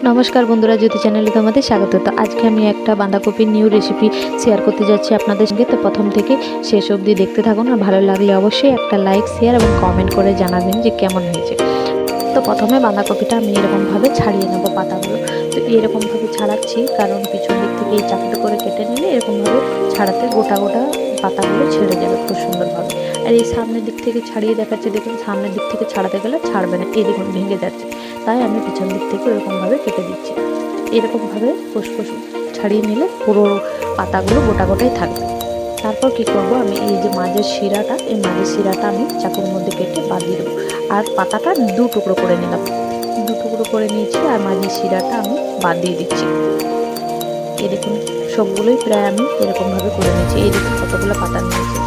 নমস্কার বন্ধুরা, জ্যোতি চ্যানেলে তোমাদের স্বাগত। তো আজকে আমি একটা বাঁধাকপির নিউ রেসিপি শেয়ার করতে যাচ্ছি আপনাদের সঙ্গে। তো প্রথম থেকে শেষ অবধি দেখতে থাকুন, আর ভালো লাগলে অবশ্যই একটা লাইক, শেয়ার এবং কমেন্ট করে জানাবেন যে কেমন হয়েছে। তো প্রথমে বাঁধাকপিটা আমি এরকমভাবে ছাড়িয়ে নেবো পাতাগুলো। তো এরকমভাবে ছাড়াচ্ছি কারণ পিছন দিক থেকে এই চাকু করে কেটে নিলে এরকমভাবে ছাড়াতে গোটা গোটা পাতাগুলো ছেড়ে যাবে খুব সুন্দরভাবে। আর এই সামনের দিক থেকে ছাড়িয়ে দেখাচ্ছে, দেখুন সামনের দিক থেকে ছাড়াতে গেলে ছাড়বে না, এই দেখুন ভেঙে যাচ্ছে। তাই আমি পিছন দিক থেকে এরকমভাবে কেটে দিচ্ছি। এরকমভাবে ফুসফুস ছাড়িয়ে নিলে পুরো পাতাগুলো গোটা গোটাই থাকবে। তারপর কি করব, আমি এই যে মাঝের শিরাটা, এই মাঝের শিরাটা আমি চাকুর মধ্যে কেটে বাদ দিয়ে দেবো। আর পাতাটা দু টুকরো করে নিলাম, দু টুকরো করে নিয়েছি, আর মাঝের শিরাটা আমি বাদ দিয়ে দিচ্ছি। এই দেখুন সবগুলোই প্রায় আমি এরকমভাবে করে নিয়েছি। এই দেখুন কতগুলো পাতা নিয়েছি,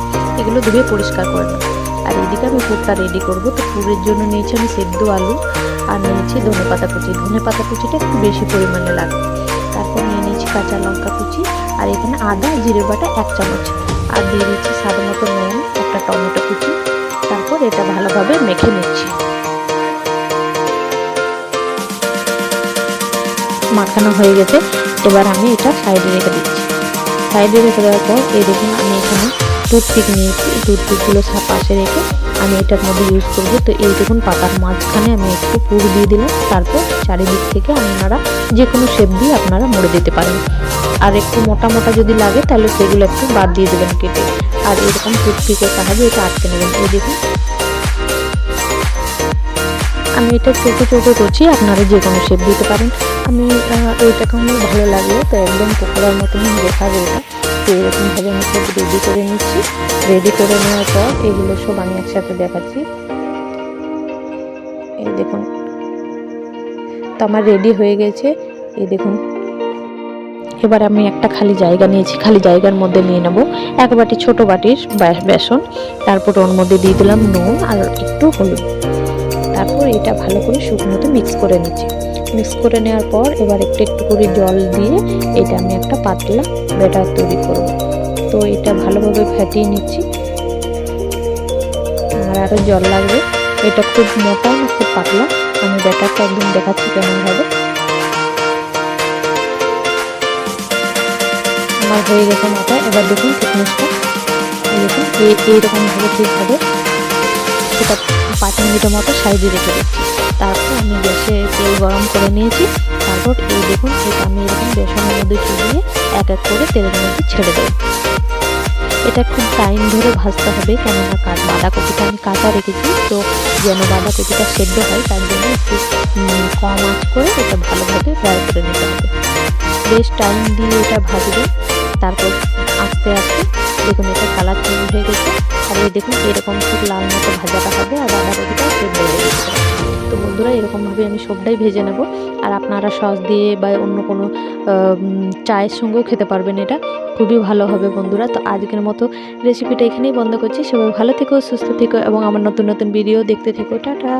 এগুলো ধুয়ে পরিষ্কার করে নেব। আর এদিকে আমি পুরটা রেডি করব। তো পুরের জন্য নিয়েছি আমি সেদ্ধ আলু, আর নিয়েছি ধনেপাতা কুচি। ধনেপাতা কুচিটা একটু বেশি পরিমাণে লাগবে। তারপর নিয়ে নিয়েছি কাঁচা লঙ্কা কুচি, আর এখানে আদা জিরে বাটা 1 চামচ, আর দিয়ে দিচ্ছি স্বাদ মতো নুন, একটা টমেটো কুচি। তারপর এটা ভালোভাবে মেখে নিচ্ছি। মাখানো হয়ে গেছে, এবার আমি এটা সাইডে রেখে দিচ্ছি। সাইডে রেখে দেওয়ার পর এই দেখুন আমি এখানে টুথপিক নিয়েছি। টুথপিকগুলো পাশে রেখে আমি এটার মধ্যে ইউজ করবো। তো এই দেখুন পাতার মাঝখানে আমি একটু পুর দিয়ে দিলাম। তারপর চারিদিক থেকে আপনারা যে কোনো শেপ দিয়ে আপনারা মুড়ে দিতে পারেন। আর একটু মোটা মোটা যদি লাগে তাহলে সেগুলো একটু বাদ দিয়ে দেবেন কেটে। আর এরকম টুথপিকের সাহায্যে এটা আটকে নেবেন। এই দেখুন আমি এটা ছোটো ছোটো করছি, আপনারা যে কোনো শেপ দিতে পারেন। আমি এইটাকে আমার ভালো লাগলো, তো একদম পকোড়ার মতনই দেখাবে এটা। তো এরকমভাবে আমি সব রেডি করে নিচ্ছি। রেডি করে নেওয়ার পর এগুলো সব আমি একসাথে দেখাচ্ছি। এই দেখুন তো আমার রেডি হয়ে গেছে। এই দেখুন এবার আমি একটা খালি জায়গা নিয়েছি, খালি জায়গার মধ্যে নিয়ে নেব 1 বাটি ছোটো বাটির বেসন। তারপর ওর মধ্যে দিয়ে দিলাম নুন আর একটু হলুদ। তারপর এটা ভালো করে শুকনোতে মিক্স করে নিচ্ছি। মিক্স করে নেওয়ার পর এবার একটু একটু করে জল দিয়ে এটা আমি একটা পাতলা ব্যাটার তৈরি করব। তো এটা ভালোভাবে ফেটিয়ে নিচ্ছি। আমার আরও জল লাগবে। এটা খুব মোটা না খুব পাতলা, আমি ব্যাটারটা একদম দেখাচ্ছি কেমন হবে। আমার হয়ে গেছে মোটা। এবার দেখুন থিকনেসটা, দেখুন এইরকমভাবে ঠিক হবে। সেটা 5 মিনিটের মতো সাইডে রেখে দিচ্ছি। তারপর আমি গ্যাসে তেল গরম করে নিয়েছি। তারপর এই দেখুন এটা আমি এরকম বেসনের মধ্যে চুবিয়ে এক এক করে তেলের মধ্যে ছেড়ে দেবো। এটা খুব টাইম ধরে ভাজতে হবে, কেননা বাঁধাকপিটা আমি কাঁচা রেখেছি। তো যেন বাঁধাকপিটা সেদ্ধ হয় তার জন্য একটু কম আঁচ করে এটা ভালোভাবে ফ্রাই করে নিতে হবে। বেশ টাইম দিয়ে এটা ভাজবে। তারপর আস্তে আস্তে দেখুন এটা কালার চেঞ্জ হয়ে গেছে। আর এই দেখুন এরকম খুব লাল মতো ভাজাটা হবে, আর বাঁধাকপিটা সেদ্ধ হয়ে গেছে। তো বন্ধুরা এরকমভাবে আমি সবটাই ভেজে নেব। আর আপনারা সস দিয়ে বা অন্য কোনো চায়ের সঙ্গেও খেতে পারবেন, এটা খুবই ভালো হবে বন্ধুরা। তো আজকের মতো রেসিপিটা এখানেই বন্ধ করছি। সবাই ভালো থেকো, সুস্থ থেকো এবং আমার নতুন নতুন ভিডিও দেখতে থেকো। টাটা।